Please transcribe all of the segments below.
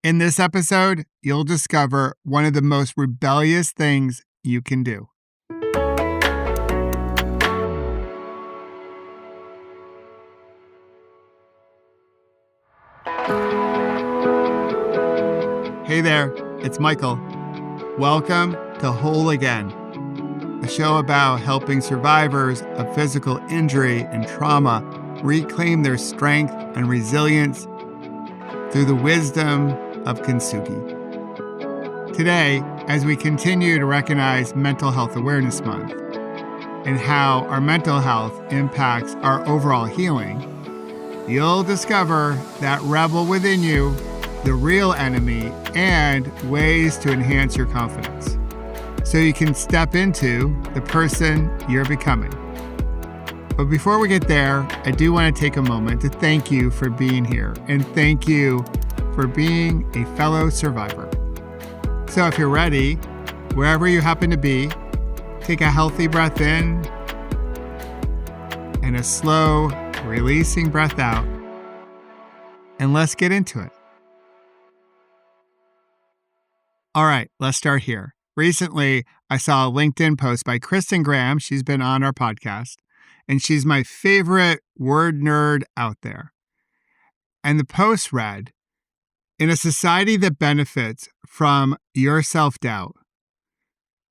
In this episode, you'll discover one of the most rebellious things you can do. Hey there, it's Michael. Welcome to Whole Again, a show about helping survivors of physical injury and trauma reclaim their strength and resilience through the wisdom of Kintsugi. Today, as we continue to recognize Mental Health Awareness Month and how our mental health impacts our overall healing, you'll discover that rebel within you, the real enemy, and ways to enhance your confidence so you can step into the person you're becoming. But before we get there, I do want to take a moment to thank you for being here and thank you for being a fellow survivor. So if you're ready, wherever you happen to be, take a healthy breath in and a slow, releasing breath out, and let's get into it. All right, let's start here. Recently, I saw a LinkedIn post by Kristen Graham. She's been on our podcast, and she's my favorite word nerd out there. And the post read, "In a society that benefits from your self-doubt,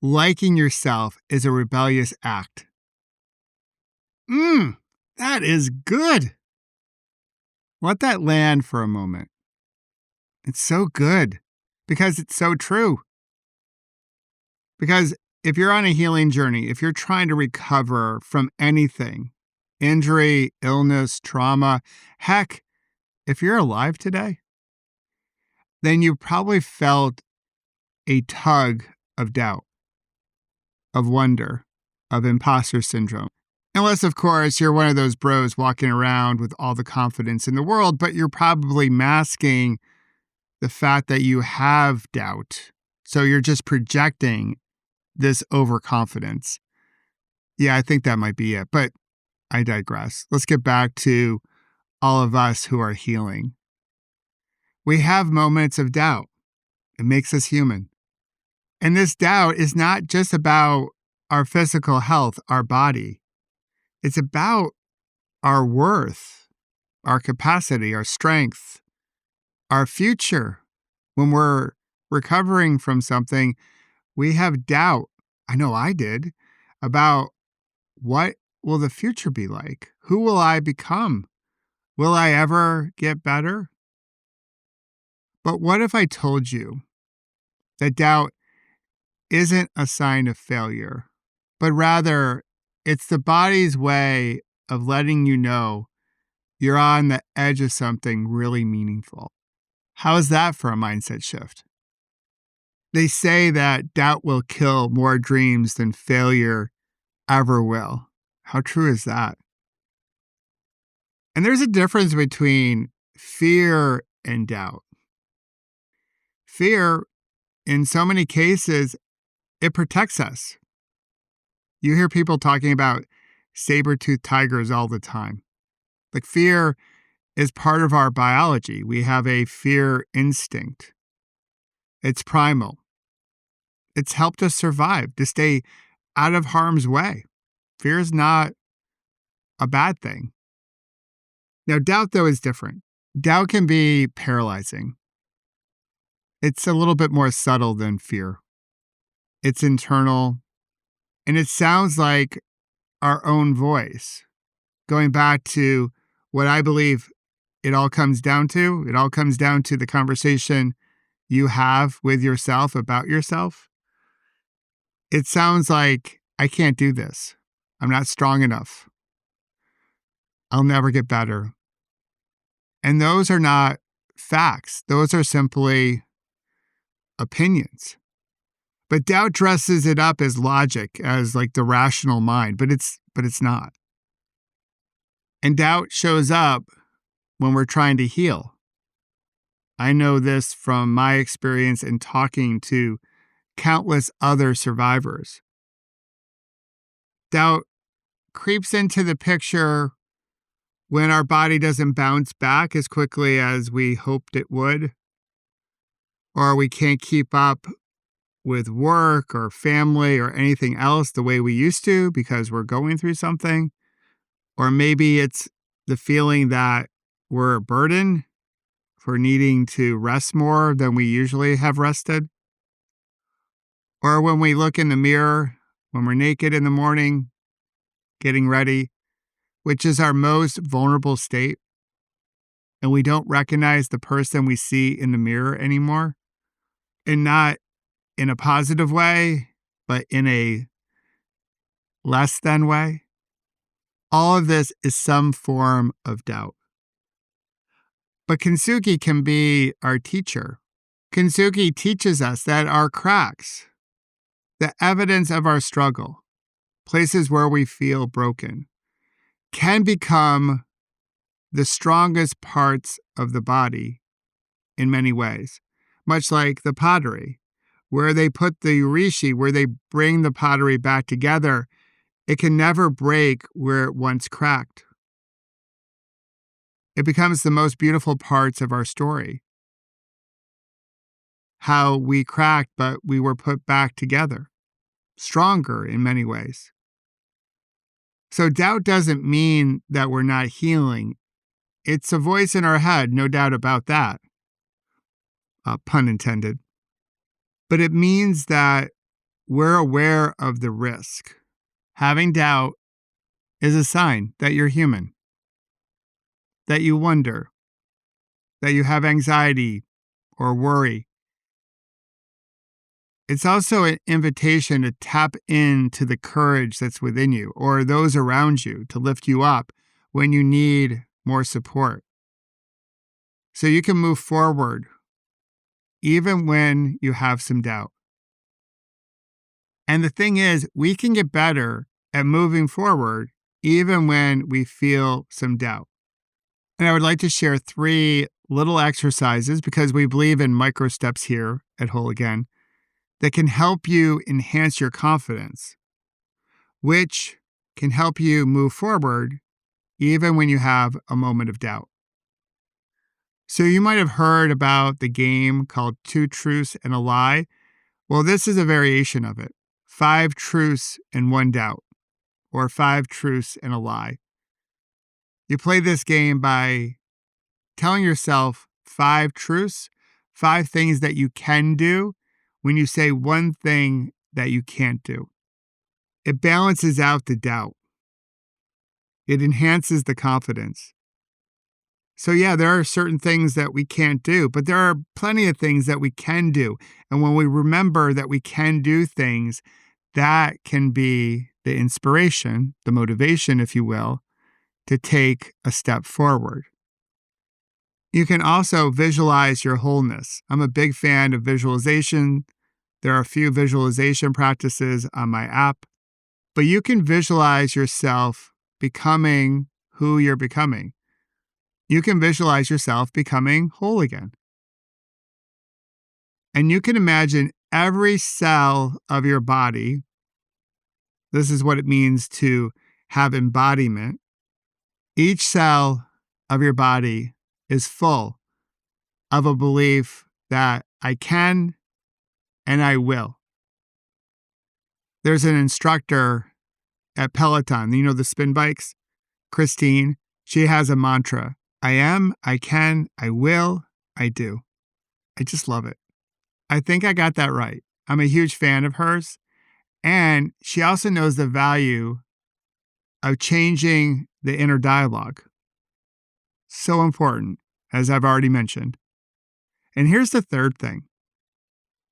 liking yourself is a rebellious act." That is good. Let that land for a moment. It's so good because it's so true. Because if you're on a healing journey, if you're trying to recover from anything, injury, illness, trauma, heck, if you're alive today, then you probably felt a tug of doubt, of wonder, of imposter syndrome. Unless, of course, you're one of those bros walking around with all the confidence in the world, but you're probably masking the fact that you have doubt. So you're just projecting this overconfidence. Yeah, I think that might be it, but I digress. Let's get back to all of us who are healing. We have moments of doubt. It makes us human. And this doubt is not just about our physical health, our body. It's about our worth, our capacity, our strength, our future. When we're recovering from something, we have doubt. I know I did about what will the future be like? Who will I become? Will I ever get better? But what if I told you that doubt isn't a sign of failure, but rather it's the body's way of letting you know you're on the edge of something really meaningful? How is that for a mindset shift? They say that doubt will kill more dreams than failure ever will. How true is that? And there's a difference between fear and doubt. Fear, in so many cases, it protects us. You hear people talking about saber-toothed tigers all the time. Like, fear is part of our biology. We have a fear instinct. It's primal. It's helped us survive, to stay out of harm's way. Fear is not a bad thing. Now, doubt, though, is different. Doubt can be paralyzing. It's a little bit more subtle than fear. It's internal, and it sounds like our own voice. Going back to what I believe it all comes down to, the conversation you have with yourself about yourself. It sounds like, I can't do this. I'm not strong enough. I'll never get better. And those are not facts. Those are simply opinions. But doubt dresses it up as logic, as like the rational mind, but it's not. And doubt shows up when we're trying to heal. I know this from my experience in talking to countless other survivors. Doubt creeps into the picture when our body doesn't bounce back as quickly as we hoped it would, or we can't keep up with work or family or anything else the way we used to because we're going through something. Or maybe it's the feeling that we're a burden for needing to rest more than we usually have rested. Or when we look in the mirror, when we're naked in the morning, getting ready, which is our most vulnerable state, and we don't recognize the person we see in the mirror anymore, and not in a positive way, but in a less than way. All of this is some form of doubt. But Kintsugi can be our teacher. Kintsugi teaches us that our cracks, the evidence of our struggle, places where we feel broken, can become the strongest parts of the body in many ways, much like the pottery, where they put the urishi, where they bring the pottery back together. It can never break where it once cracked. It becomes the most beautiful parts of our story. How we cracked, but we were put back together, stronger in many ways. So doubt doesn't mean that we're not healing. It's a voice in our head, no doubt about that. Pun intended. But it means that we're aware of the risk. Having doubt is a sign that you're human, that you wonder, that you have anxiety or worry. It's also an invitation to tap into the courage that's within you or those around you to lift you up when you need more support. So you can move forward even when you have some doubt. And the thing is, we can get better at moving forward even when we feel some doubt. And I would like to share 3 little exercises because we believe in micro steps here at Whole Again that can help you enhance your confidence, which can help you move forward even when you have a moment of doubt. So you might have heard about the game called 2 Truths and a Lie. Well, this is a variation of it. 5 truths and 1 doubt, or 5 truths and a lie. You play this game by telling yourself 5 truths, 5 things that you can do when you say 1 thing that you can't do. It balances out the doubt. It enhances the confidence. So yeah, there are certain things that we can't do, but there are plenty of things that we can do. And when we remember that we can do things, that can be the inspiration, the motivation, if you will, to take a step forward. You can also visualize your wholeness. I'm a big fan of visualization. There are a few visualization practices on my app, but you can visualize yourself becoming who you're becoming. You can visualize yourself becoming whole again. And you can imagine every cell of your body. This is what it means to have embodiment. Each cell of your body is full of a belief that I can and I will. There's an instructor at Peloton, you know, the spin bikes, Christine. She has a mantra. I am, I can, I will, I do. I just love it. I think I got that right. I'm a huge fan of hers. And she also knows the value of changing the inner dialogue. So important, as I've already mentioned. And here's the third thing.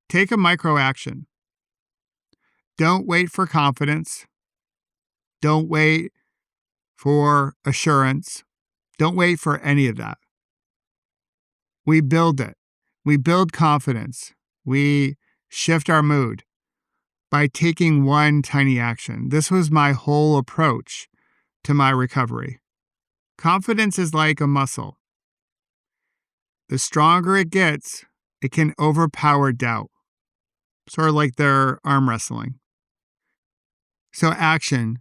Take a micro action. Don't wait for confidence. Don't wait for assurance. Don't wait for any of that. We build it. We build confidence. We shift our mood by taking one tiny action. This was my whole approach to my recovery. Confidence is like a muscle. The stronger it gets, it can overpower doubt. Sort of like their arm wrestling. So action,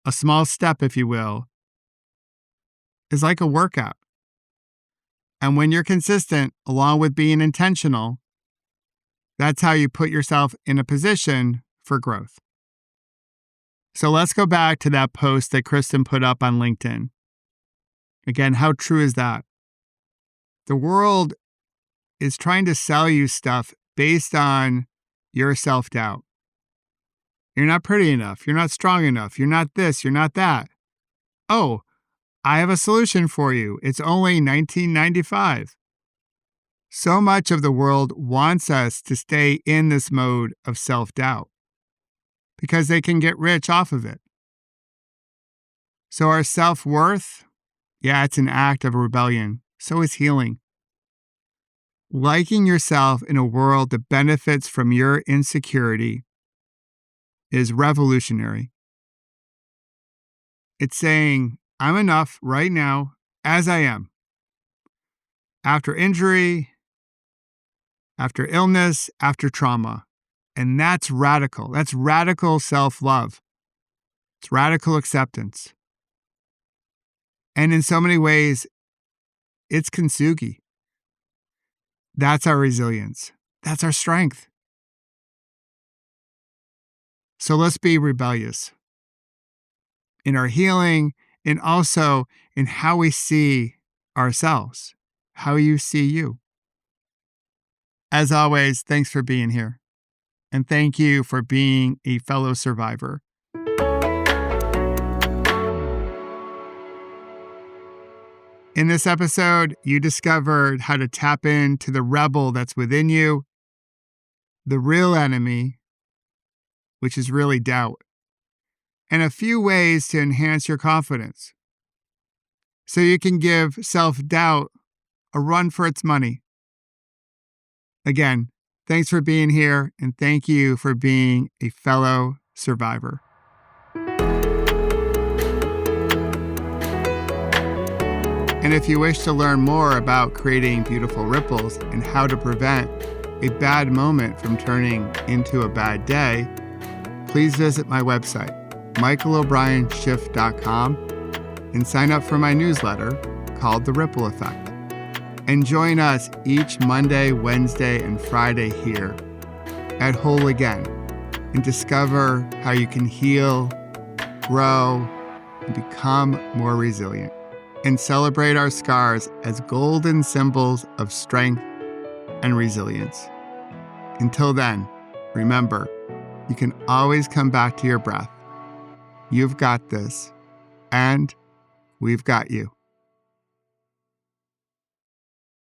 a small step, if you will, is like a workout. And when you're consistent, along with being intentional, That's how you put yourself in a position for growth. So let's go back to that post that Kristen put up on LinkedIn. Again, how true is that? The world is trying to sell you stuff based on your self-doubt. You're not pretty enough. You're not strong enough. You're not this. You're not that. Oh, I have a solution for you. It's only $19.95. So much of the world wants us to stay in this mode of self-doubt because they can get rich off of it. So our self-worth, yeah, it's an act of rebellion. So is healing. Liking yourself in a world that benefits from your insecurity is revolutionary. It's saying, I'm enough right now as I am. After injury, after illness, after trauma. And that's radical. That's radical self-love. It's radical acceptance. And in so many ways, it's Kintsugi. That's our resilience. That's our strength. So let's be rebellious in our healing and also in how we see ourselves, how you see you. As always, thanks for being here. And thank you for being a fellow survivor. In this episode, you discovered how to tap into the rebel that's within you, the real enemy, which is really doubt, and a few ways to enhance your confidence so you can give self-doubt a run for its money. Again, thanks for being here, and thank you for being a fellow survivor. And if you wish to learn more about creating beautiful ripples and how to prevent a bad moment from turning into a bad day, please visit my website, michaelobrienshift.com, and sign up for my newsletter called The Ripple Effect. And join us each Monday, Wednesday, and Friday here at Whole Again and discover how you can heal, grow, and become more resilient, and celebrate our scars as golden symbols of strength and resilience. Until then, remember, you can always come back to your breath. You've got this, and we've got you.